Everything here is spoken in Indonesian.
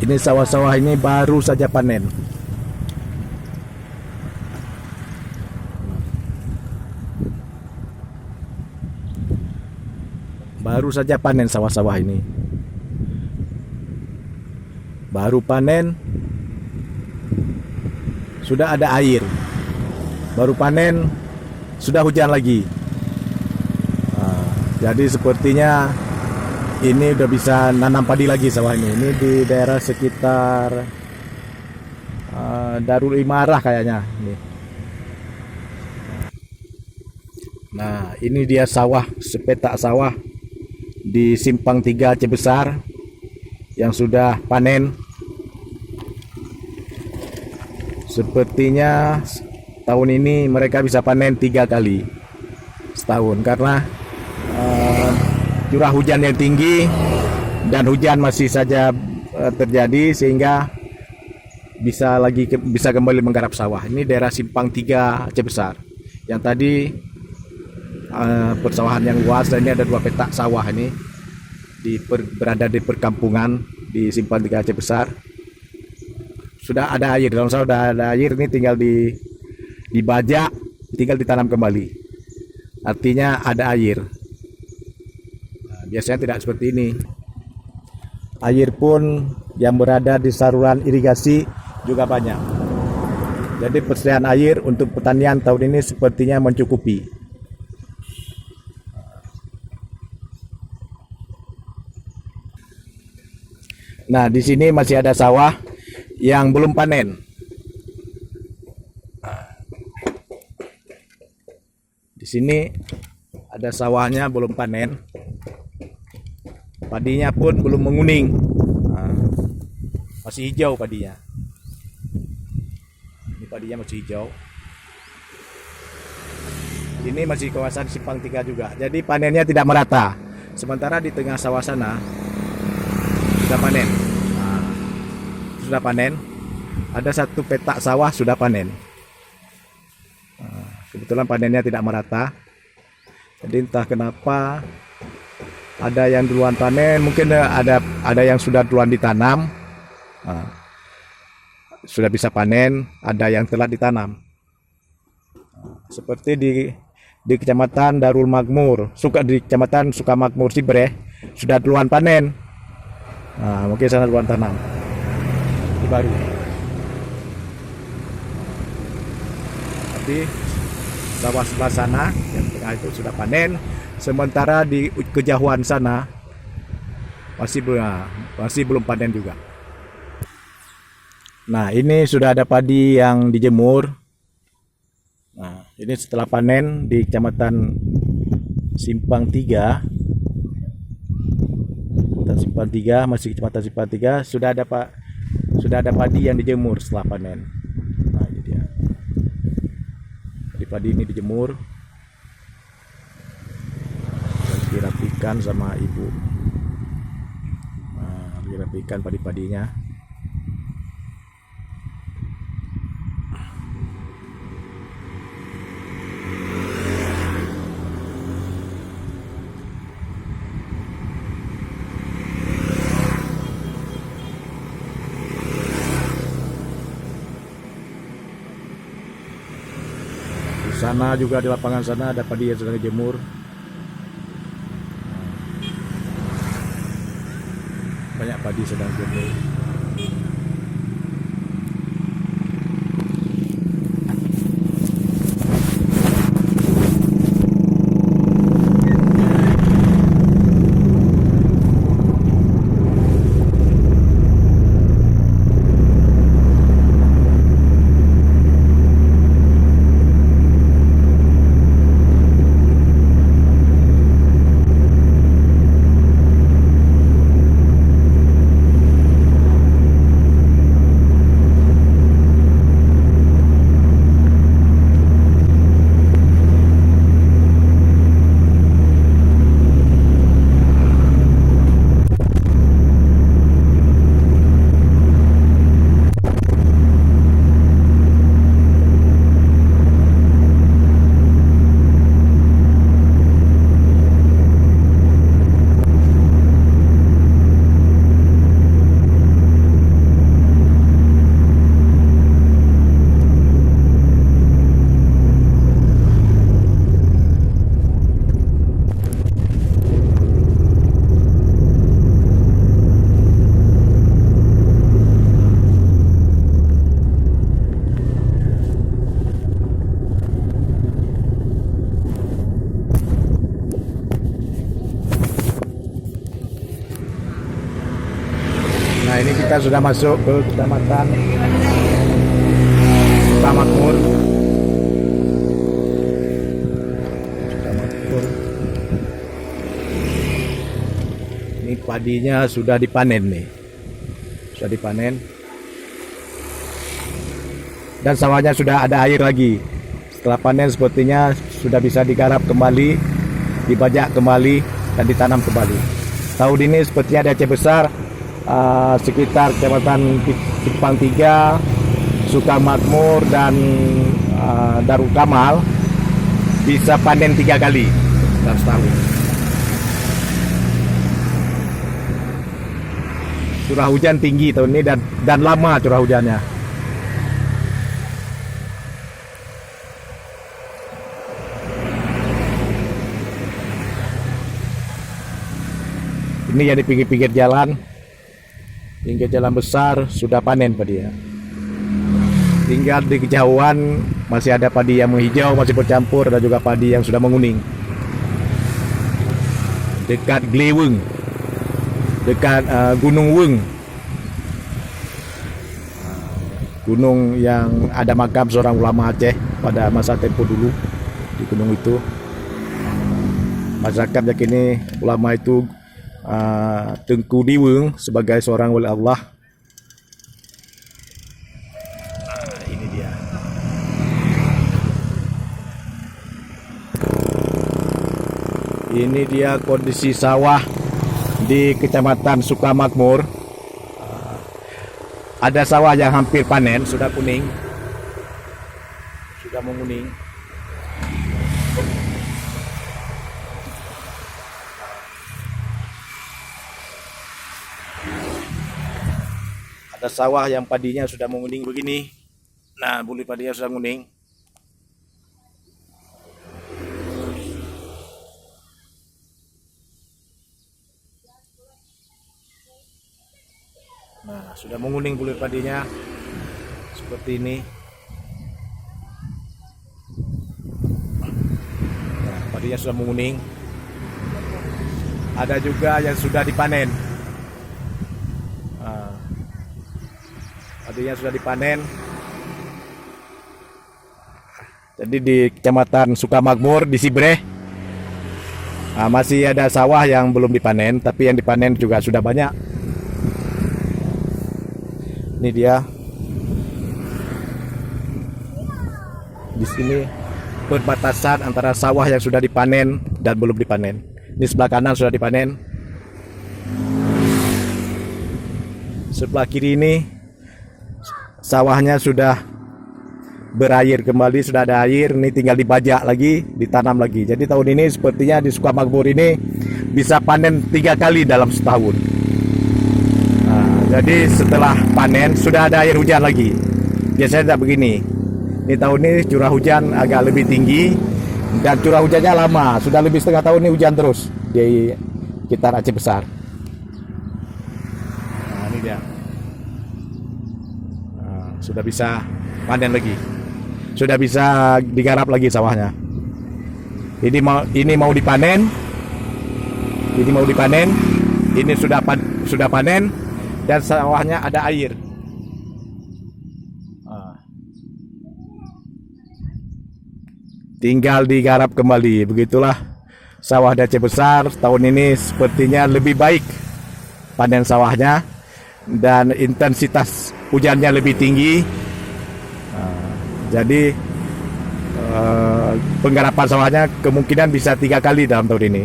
Ini sawah-sawah ini baru saja panen. Baru saja panen sawah-sawah ini. Baru panen, sudah ada air. Baru panen, sudah hujan lagi. Jadi sepertinya ini udah bisa nanam padi lagi sawah ini. Ini di daerah sekitar Darul Imarah kayaknya. Nah, ini dia sawah, sepetak sawah di Simpang 3 Aceh Besar yang sudah panen. Sepertinya tahun ini mereka bisa panen 3 kali setahun karena curah hujan yang tinggi dan hujan masih saja terjadi sehingga bisa kembali menggarap sawah. Ini daerah Simpang 3 Aceh Besar. Yang tadi persawahan yang luas, dan ini ada 2 petak sawah ini berada di perkampungan di Simpang 3 Aceh Besar. Sudah ada air, dalam sawah sudah ada air, ini tinggal dibajak, tinggal ditanam kembali. Artinya ada air. Nah, biasanya tidak seperti ini. Air pun yang berada di saluran irigasi juga banyak. Jadi persediaan air untuk pertanian tahun ini sepertinya mencukupi. Nah, di sini masih ada sawah yang belum panen. Di sini ada sawahnya belum panen. Padinya pun belum menguning. Masih hijau padinya. Ini padinya masih hijau. Ini masih kawasan Simpang 3 juga. Jadi panennya tidak merata. Sementara di tengah sawah sana sudah panen. Sudah panen. Ada 1 petak sawah sudah panen. Kebetulan panennya tidak merata. Jadi entah kenapa ada yang duluan panen, mungkin ada yang sudah duluan ditanam. Sudah bisa panen, ada yang telah ditanam. Seperti di Kecamatan Darul Makmur, di Kecamatan Sukamakmur Sibreh sudah duluan panen. Mungkin sana duluan tanam. Ini baru. Tapi sawah sebelah sana yang tengah itu sudah panen, sementara di kejauhan sana masih belum panen juga. Nah, ini sudah ada padi yang dijemur. Nah, ini setelah panen di Kecamatan Simpang 3. Simpang 3, masih Kecamatan Simpang 3, sudah ada padi yang dijemur setelah panen. Nah, ini dia. Padi ini dijemur dan dirapikan sama ibu. Dirapikan padi-padinya. Sana juga di lapangan sana ada padi yang sedang dijemur. Banyak padi sedang dijemur. ini kita sudah masuk ke Kecamatan Sukamakmur. Ini padinya sudah dipanen nih. Sudah dipanen. Dan sawahnya sudah ada air lagi. Setelah panen sepertinya sudah bisa digarap kembali, dibajak kembali, dan ditanam kembali. Tahun ini sepertinya di Aceh Besar sekitar Kecamatan Simpang 3, Sukamakmur, dan Darul Kamal bisa panen 3 kali dalam setahun. Curah hujan tinggi tahun ini dan lama curah hujannya. Ini yang di pinggir-pinggir jalan besar sudah panen padi ya. Tinggal di kejauhan masih ada padi yang menghijau, masih bercampur, dan juga padi yang sudah menguning. Dekat Gleweng, dekat Gunung Weng, gunung yang ada makam seorang ulama Aceh pada masa tempo dulu. Di gunung itu masyarakat yakini ulama itu Tengku Diweng sebagai seorang wali Allah. Ini dia. Ini dia kondisi sawah di Kecamatan Sukamakmur. Ada sawah yang hampir panen, sudah kuning, sudah menguning. Ada sawah yang padinya sudah menguning begini. Nah, bulu padinya sudah menguning. Nah, sudah menguning bulu padinya seperti ini. Nah, padinya sudah menguning. Ada juga yang sudah dipanen. Padinya sudah dipanen. Jadi di Kecamatan Sukamakmur di Sibreh masih ada sawah yang belum dipanen, tapi yang dipanen juga sudah banyak. Ini dia. Di sini perbatasan antara sawah yang sudah dipanen dan belum dipanen. Ini sebelah kanan sudah dipanen. Sebelah kiri ini sawahnya sudah berair kembali, sudah ada air. Ini tinggal dibajak lagi, ditanam lagi. Jadi tahun ini sepertinya di Sukamakmur ini bisa panen 3 kali dalam setahun. Jadi setelah panen sudah ada air hujan lagi. Biasanya tidak begini. Ini tahun ini curah hujan agak lebih tinggi dan curah hujannya lama. Sudah lebih setengah tahun ini hujan terus di sekitar Aceh Besar. Nah, ini dia. Sudah bisa panen lagi, sudah bisa digarap lagi sawahnya. Ini mau dipanen, ini sudah panen dan sawahnya ada air. Tinggal digarap kembali. Begitulah sawah di Aceh Besar tahun ini sepertinya lebih baik panen sawahnya dan intensitas hujannya lebih tinggi. Jadi penggarapan sawahnya kemungkinan bisa 3 kali dalam tahun ini.